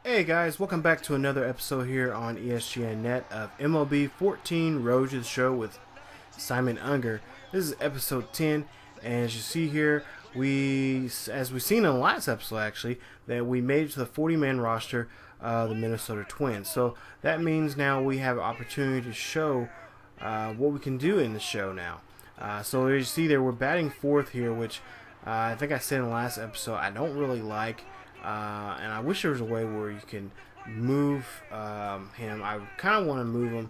Hey guys, welcome back to another episode here on ESGNet of MLB 14 Road to the Show with Simon Unger. This is episode 10, and as you see here, as we've seen in the last episode actually, that we made it to the 40-man roster of the Minnesota Twins. So that means now we have an opportunity to show what we can do in the show now. So as you see there, we're batting fourth here, which I think I said in the last episode I don't really like. And I wish there was a way where you can move him. I kind of want to move him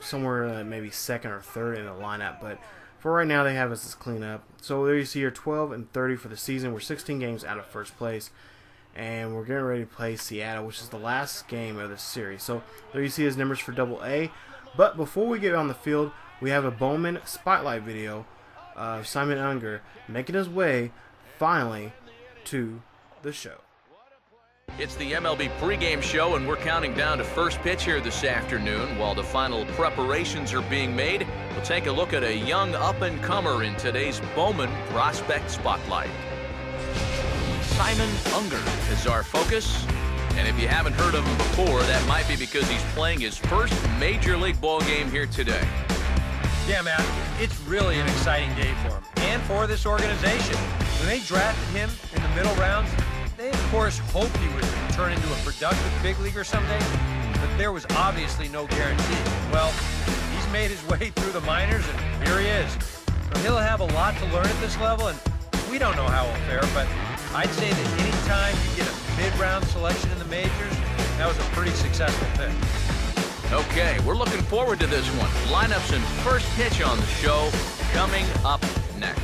somewhere maybe second or third in the lineup, but for right now they have us as cleanup. So there you see here, 12 and 30 for the season. We're 16 games out of first place, and we're getting ready to play Seattle, which is the last game of the series. So there you see his numbers for Double-A. But before we get on the field, we have a Bowman spotlight video of Simon Unger making his way finally to the show. It's the MLB pregame show, and we're counting down to first pitch here this afternoon. While the final preparations are being made, we'll take a look at a young up-and-comer in today's Bowman Prospect Spotlight. Simon Unger is our focus, and if you haven't heard of him before, that might be because he's playing his first Major League ball game here today. Yeah, man, it's really an exciting day for him and for this organization. When they drafted him in the middle rounds, they of course hoped he would turn into a productive big leaguer someday, but there was obviously no guarantee. Well, he's made his way through the minors, and here he is. So he'll have a lot to learn at this level, and we don't know how he'll fare, but I'd say that any time you get a mid-round selection in the majors, that was a pretty successful pick. Okay, we're looking forward to this one. Lineups and first pitch on the show coming up next.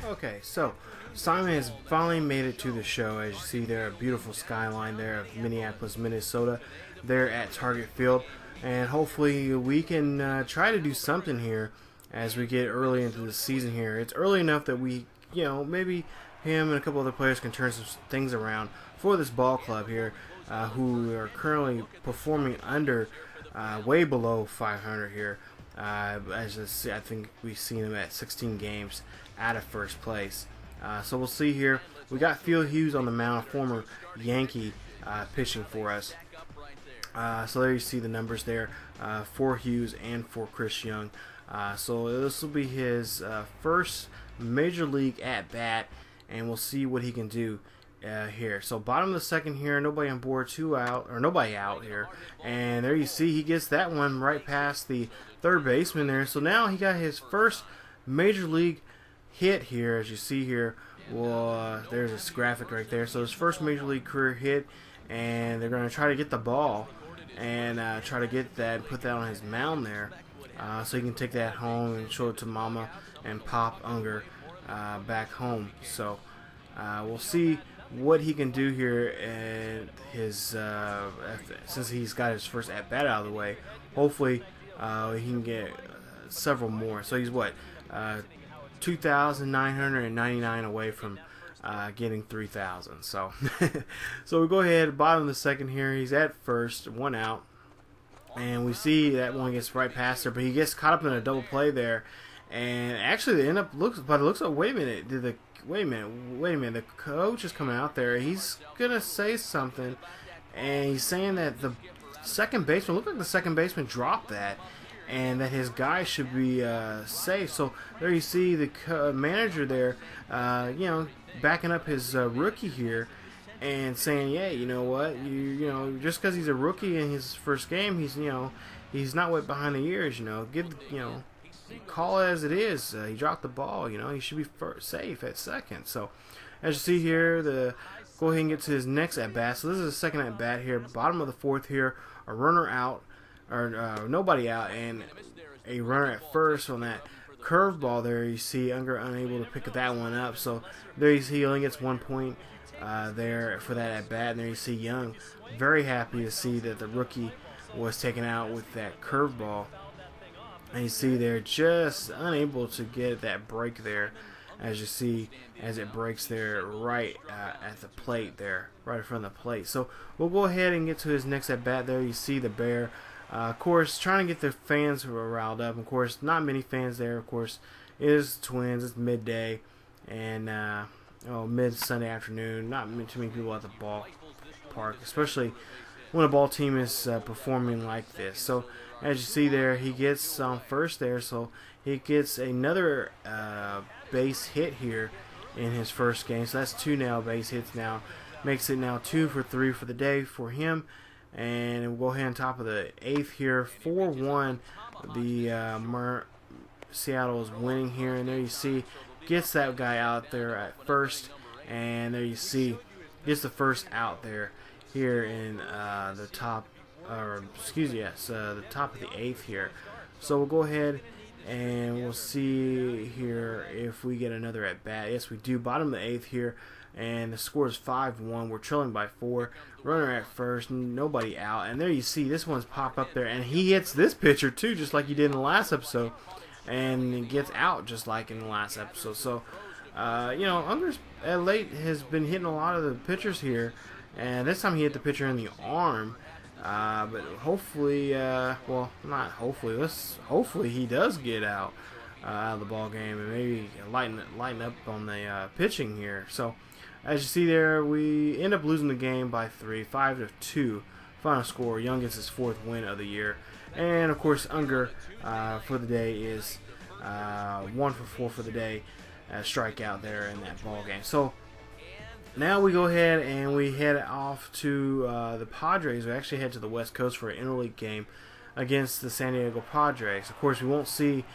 Okay, so Simon has finally made it to the show. As you see there, a beautiful skyline there of Minneapolis, Minnesota, there at Target Field. And hopefully we can try to do something here as we get early into the season here. It's early enough that we, maybe him and a couple other players can turn some things around for this ball club here, who are currently performing under, way below 500 here. As I think we've seen them at 16 games out of first place. So we'll see here. We got Phil Hughes on the mound, former Yankee, pitching for us. So there you see the numbers there for Hughes and for Chris Young. So this will be his first major league at bat, and we'll see what he can do here. So bottom of the second here, nobody on board, nobody out here, and there you see he gets that one right past the third baseman there. So now he got his first major league hit here, as you see here. Well, there's this graphic right there. So his first major league career hit, and they're going to try to get the ball and try to get that, put that on his mound there, so he can take that home and show it to Mama and Pop Unger back home. So we'll see what he can do here at his since he's got his first at bat out of the way. Hopefully he can get several more. So he's what, 2,999 away from getting 3,000. So so we go ahead, bottom of the second here, he's at first, one out, and we see that one gets right past her, but he gets caught up in a double play there, and actually they end up looks like, wait a minute, the coach is coming out there, he's gonna say something, and he's saying that the second baseman, looked like the second baseman dropped that, and that his guy should be safe. So there you see the manager there, backing up his rookie here, and saying, yeah, you know what, just because he's a rookie in his first game, he's not wet behind the ears. Call it as it is. He dropped the ball. He should be safe at second. So as you see here, go ahead and get to his next at bat. So this is the second at bat here, bottom of the fourth here, a runner out. Or nobody out, and a runner at first on that curveball there. You see Unger unable to pick that one up. So there you see he only gets 1 point there for that at bat. And there you see Young very happy to see that the rookie was taken out with that curveball. And you see they're just unable to get that break there, as you see as it breaks there right at the plate there, right in front of the plate. So we'll go ahead and get to his next at bat there. You see the Bear. Of course, trying to get the fans who are riled up. Of course, not many fans there. Of course, it is Twins. It's midday and mid Sunday afternoon. Not too many people at the ballpark, especially when a ball team is performing like this. So as you see there, he gets on first there, so he gets another base hit here in his first game. So that's 2 now base hits now. Makes it now 2 for 3 for the day for him. And we'll go ahead on top of the 8th here. 4-1. The Seattle is winning here. And there you see, gets that guy out there at first. And there you see, gets the first out there here in the top, or excuse me, yes, the top of the 8th here. So we'll go ahead and we'll see here if we get another at bat. Yes, we do. Bottom of the 8th here, and the score is 5-1. We're trailing by 4. Runner at first, nobody out. And there you see, this one's pop up there, and he hits this pitcher too, just like he did in the last episode, and it gets out just like in the last episode. So, you know, Unger's at late has been hitting a lot of the pitchers here, and this time he hit the pitcher in the arm. But hopefully, well, not hopefully. Hopefully he does get out of the ball game and maybe lighten up on the pitching here. So, as you see there, we end up losing the game by 3, 5-2. Final score. Young gets his 4th win of the year, and of course Unger for the day is 1 for 4 for the day. Strikeout there in that ball game. So now we go ahead and we head off to the Padres. We actually head to the West Coast for an interleague game against the San Diego Padres. Of course, we won't see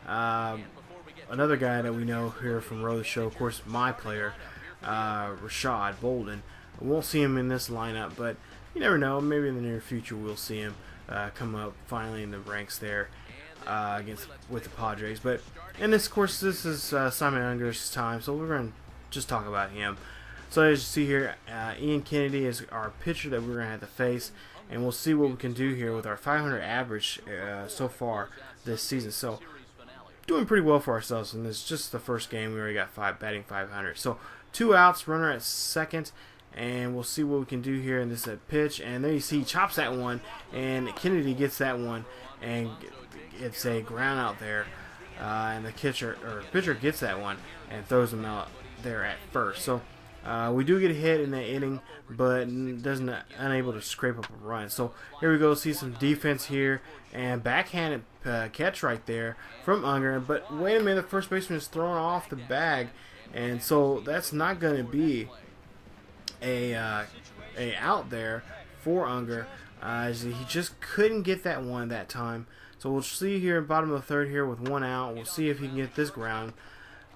another guy that we know here from Road Show. Of course, my player, Rashad Bolden. We won't see him in this lineup, but you never know. Maybe in the near future we'll see him come up finally in the ranks there with the Padres. But and this, of course, this is Simon Unger's time, so we're going to just talk about him. So as you see here, Ian Kennedy is our pitcher that we're going to have to face, and we'll see what we can do here with our 500 average so far this season. So doing pretty well for ourselves, and this is just the first game. We already got batting 500. So 2 outs, runner at second, and we'll see what we can do here in this pitch. And there you see, he chops that one, and Kennedy gets that one, and it's a ground out there. And the pitcher gets that one and throws him out there at first. So we do get a hit in that inning, but unable to scrape up a run. So here we go, see some defense here, and backhanded catch right there from Unger. But wait a minute, the first baseman is thrown off the bag, and so that's not going to be a out there for Unger. He just couldn't get that one that time. So we'll see here in bottom of the 3rd here with 1 out. We'll see if he can get this ground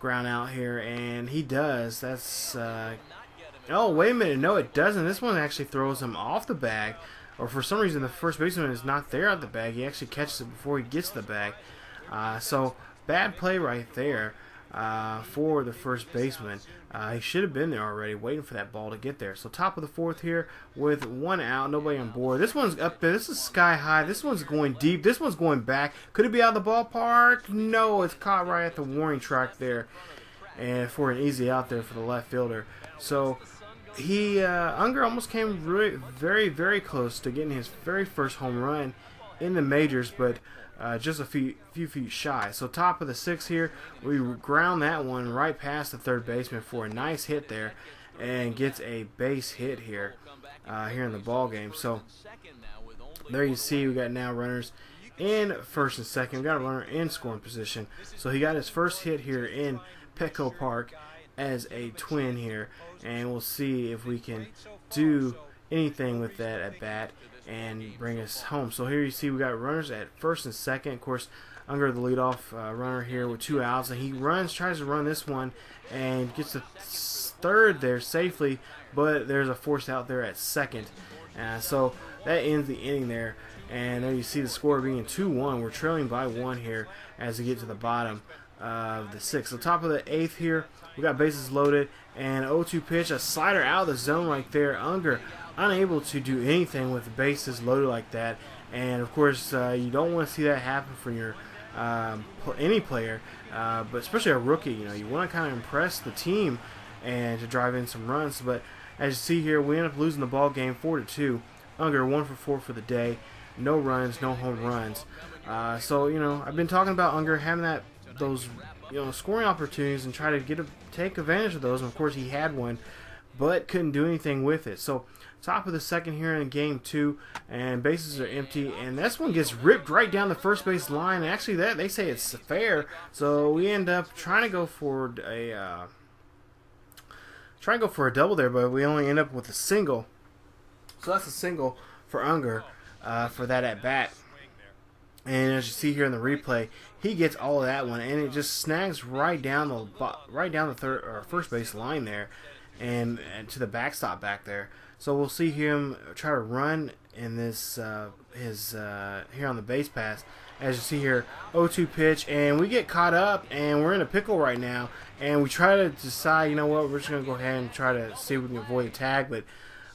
out here, and he does. That's oh, wait a minute, no it doesn't. This one actually throws him off the bag, or for some reason the first baseman is not there at the bag. He actually catches it before he gets to the bag. So bad play right there for the first baseman. He should have been there already, waiting for that ball to get there. So top of the 4th here with 1 out, nobody on board. This one's up there. This is sky high. This one's going deep. This one's going back. Could it be out of the ballpark? No, it's caught right at the warning track there, and for an easy out there for the left fielder. So Unger almost came very, very close to getting his very first home run in the majors, but just a few feet shy. So top of the 6th here, we ground that one right past the third baseman for a nice hit there, and gets a base hit here in the ball game. So there you see, we got now runners in first and second. We got a runner in scoring position. So he got his first hit here in Petco Park as a Twin here, and we'll see if we can do anything with that at bat and bring us home. So here you see we got runners at first and second. Of course, Unger, the leadoff runner here with 2 outs, and he tries to run this one and gets the 3rd there safely, but there's a force out there at second. So that ends the inning there, and there you see the score being 2-1. We're trailing by 1 here as we get to the bottom of the 6th. So top of the 8th here, we got bases loaded, and 0-2 pitch, a slider out of the zone right there. Unger unable to do anything with the bases loaded like that, and of course you don't want to see that happen for your any player, but especially a rookie. You know, you want to kind of impress the team and to drive in some runs. But as you see here, we end up losing the ball game 4-2. Unger 1 for 4 for the day, no runs, no home runs. So you know, I've been talking about Unger having those scoring opportunities and try to take advantage of those. And of course he had one, but couldn't do anything with it. So top of the second here in game 2, and bases are empty, and this one gets ripped right down the first base line. And actually, that they say it's fair, so we end up trying to go for a double there, but we only end up with a single. So that's a single for Unger for that at bat. And as you see here in the replay, he gets all of that one, and it just snags right down the third or first base line there, and to the backstop back there. So we'll see him try to run in this here on the base pass. As you see here, 0-2 pitch, and we get caught up, and we're in a pickle right now. And we try to decide, you know what, we're just gonna go ahead and try to see if we can avoid a tag, but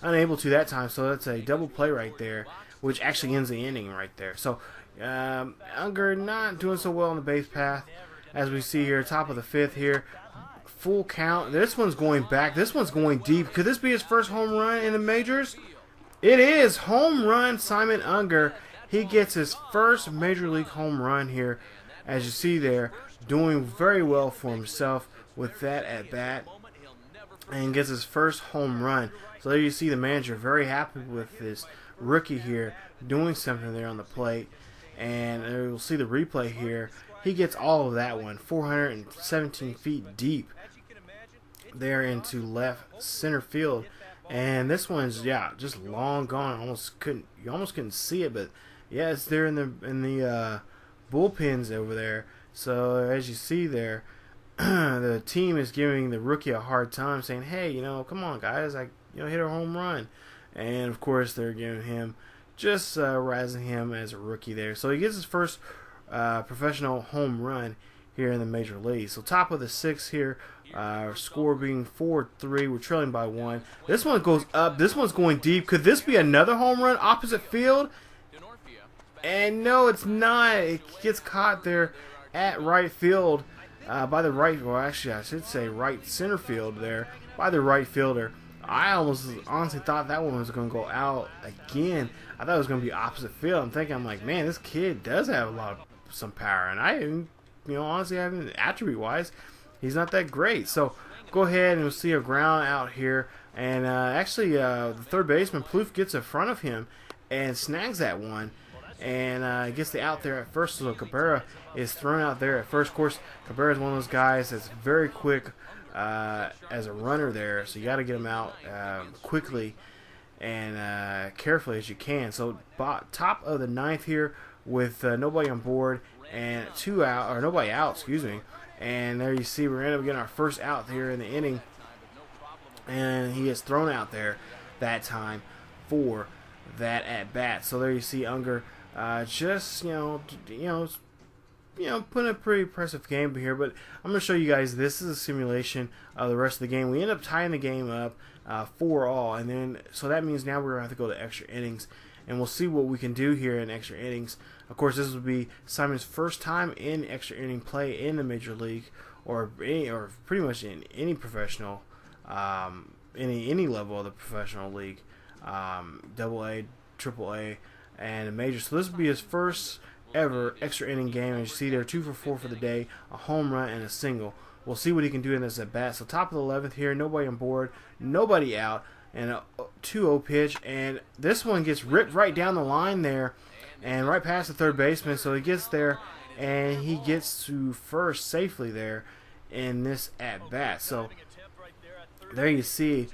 unable to that time. So that's a double play right there, which actually ends the inning right there. So Unger not doing so well on the base path, as we see here, top of the 5th here, full count. This one's going back. This one's going deep. Could this be his first home run in the majors? It is. Home run, Simon Unger. He gets his first major league home run here, as you see there, doing very well for himself with that at bat, and gets his first home run. So there you see the manager very happy with this rookie here doing something there on the plate. And you'll see the replay here. He gets all of that one, 417 feet deep there into left center field. And this one's, yeah, just long gone. You almost couldn't see it, but yeah, it's there in the bullpens over there. So as you see there, the team is giving the rookie a hard time, saying, "Hey, come on, guys, hit a home run." And of course, they're giving him just rising him as a rookie there. So he gets his first professional home run here in the major league. So top of the 6th here, score being 4-3. We're trailing by 1. This one goes up. This one's going deep. Could this be another home run opposite field? And no, it's not. It gets caught there at right field by the right, well, actually I should say right center field there by the right fielder. I honestly thought that one was going to go out again. I thought it was going to be opposite field. I'm like, man, this kid does have some power, and I didn't, honestly, attribute-wise, he's not that great. So go ahead and we'll see a ground out here, and actually the third baseman Plouffe gets in front of him and snags that one, and gets the out there at first. So Cabrera is thrown out there at first. Of course, Cabrera is one of those guys that's very quick as a runner there, so you got to get him out quickly and carefully as you can. So top of the 9th here with nobody on board and nobody out, excuse me. And there you see we're end up getting our first out here in the inning, and he is thrown out there that time for that at bat. So there you see Unger just putting a pretty impressive game here. But I'm going to show you guys, this is a simulation of the rest of the game. We end up tying the game up 4-all, and then so that means now we're going to have to go to extra innings, and we'll see what we can do here in extra innings. Of course, this will be Simon's first time in extra inning play in the major league, or pretty much in any professional, any level of the professional league, AA, AAA, and a major. So this will be his first ever extra inning game. As you see there, 2 for 4 for the day, a home run and a single. We'll see what he can do in this at bat. So top of the 11th here, nobody on board, nobody out, and a 2-0 pitch, and this one gets ripped right down the line there and right past the third baseman. So he gets there and he gets to first safely there in this at bat. So there you see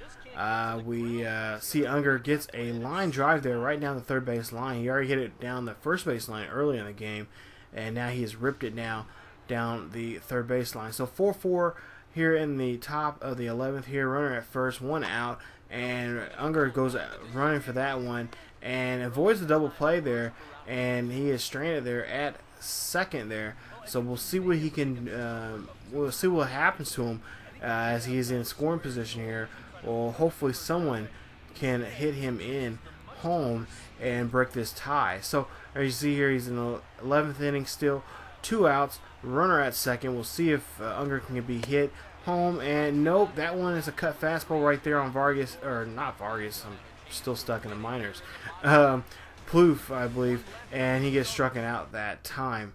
we see Unger gets a line drive there right down the third base line. He already hit it down the first base line early in the game, and now he has ripped it now down the third base line. So 4-4 here in the top of the 11th here, runner at first, 1 out, and Unger goes running for that one and avoids the double play there, and he is stranded there at second there. So we'll see what he can we'll see what happens to him as he's in scoring position here. Well, hopefully someone can hit him in home and break this tie. So as you see here, he's in the 11th inning still, 2 outs, runner at second. We'll see if Unger can be hit home, and nope, that one is a cut fastball right there on Vargas, or not Vargas, I'm still stuck in the minors, Plouffe, I believe, and he gets struck out that time.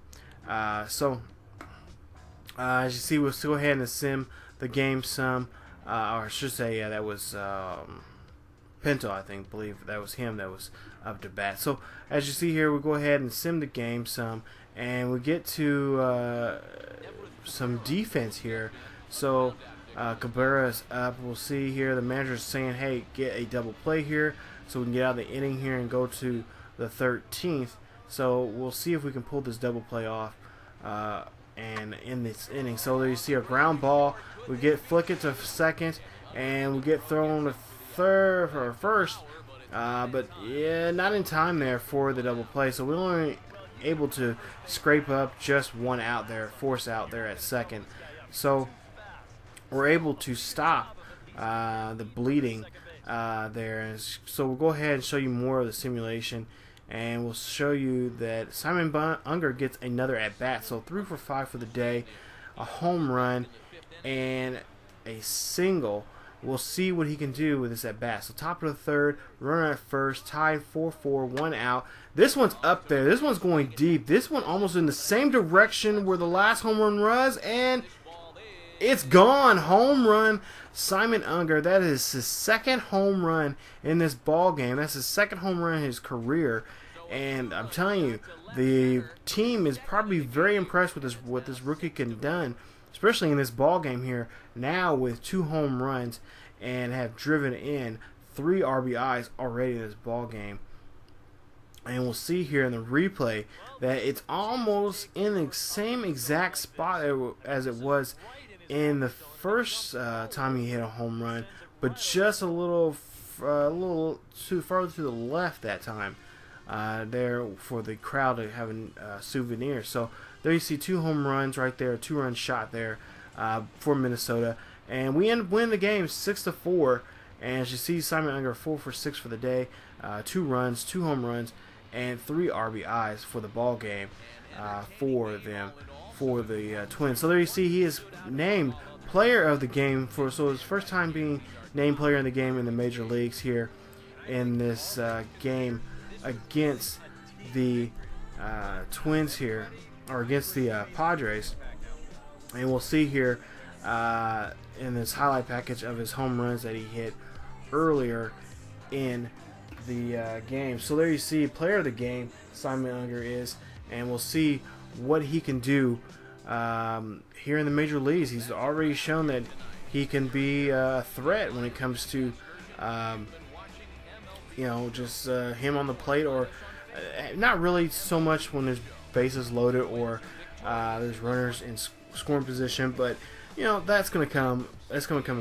So as you see, we'll still go ahead and sim the game some. or I should say, yeah, that was Pinto, I believe that was him that was up to bat. So as you see here, we go ahead and sim the game some, and we get to some defense here. So Cabrera's up. We'll see here the manager's saying, hey, get a double play here so we can get out of the inning here and go to the 13th. So we'll see if we can pull this double play off and in this inning. So there you see a ground ball. We get flick it to second, and we get thrown to third or first, but yeah, not in time there for the double play. So we're only able to scrape up just one out there, force out there at second. So we're able to stop the bleeding there. So we'll go ahead and show you more of the simulation, and we'll show you that Simon Unger gets another at bat. So 3 for 5 for the day, a home run, and a single. We'll see what he can do with this at bat. So top of the third, runner at first, tied 4-4, 1 out. This one's up there. This one's going deep. This one almost in the same direction where the last home run was, and it's gone. Home run, Simon Unger. That is his second home run in this ball game. That's his second home run in his career, and I'm telling you, the team is probably very impressed with what this rookie can done, especially in this ball game here now with 2 home runs and have driven in 3 RBIs already in this ball game. And we'll see here in the replay that it's almost in the same exact spot as it was in the first time he hit a home run, but just a little too further to the left that time there for the crowd to have a souvenir. So there you see 2 home runs right there, a 2-run shot there for Minnesota, and we end up winning the game 6-4. And as you see, Simon Unger 4 for 6 for the day, 2 runs, 2 home runs, and 3 RBIs for the ball game for the Twins. So there you see he is named player of the game so his first time being named player in the game in the major leagues here in this game against the Twins here, or against the Padres. And we'll see here in this highlight package of his home runs that he hit earlier in the game. So there you see player of the game Simon Unger is, and we'll see what he can do here in the major leagues. He's already shown that he can be a threat when it comes to just him on the plate, or not really so much when there's bases loaded or there's runners in scoring position, but that's going to come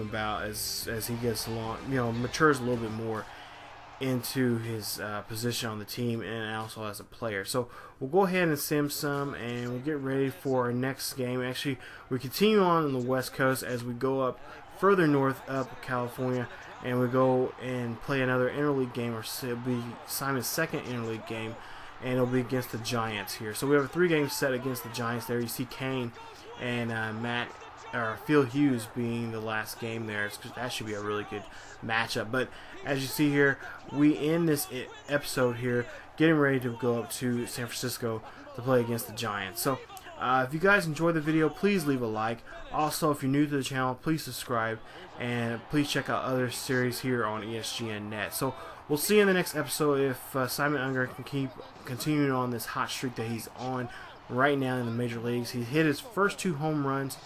about as he gets along, matures a little bit more into his position on the team and also as a player. So we'll go ahead and sim some, and we'll get ready for our next game. Actually, we continue on the West Coast as we go up further north up California, and we go and play another interleague game, or it'll be Simon's second interleague game, and it'll be against the Giants here. So we have a 3-game set against the Giants there. You see Kane and Phil Hughes being the last game there. That should be a really good matchup. But as you see here, we end this episode here getting ready to go up to San Francisco to play against the Giants. So if you guys enjoyed the video, please leave a like. Also, if you're new to the channel, please subscribe, and please check out other series here on ESGNet. So we'll see you in the next episode if Simon Unger can keep continuing on this hot streak that he's on right now in the major leagues. He hit his first 2 home runs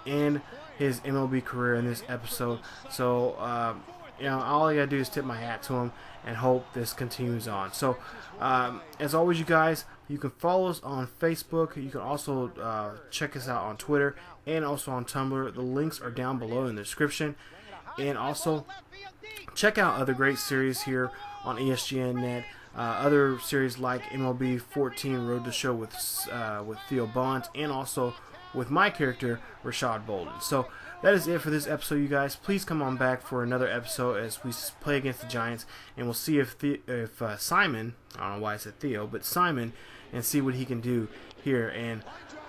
in his MLB career in this episode. So all I gotta do is tip my hat to him and hope this continues on. So as always, you guys, you can follow us on Facebook. You can also check us out on Twitter and also on Tumblr. The links are down below in the description. And also check out other great series here on ESGNet. Other series like MLB 14 Road to Show with Theo Bont, and also with my character Rashad Bolden. So that is it for this episode, you guys. Please come on back for another episode as we play against the Giants, and we'll see if Simon, I don't know why I said Theo, but Simon, and see what he can do here in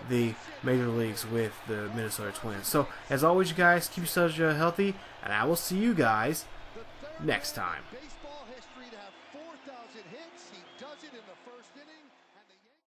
the major leagues with the Minnesota Twins. So as always, you guys, keep yourselves healthy, and I will see you guys next time.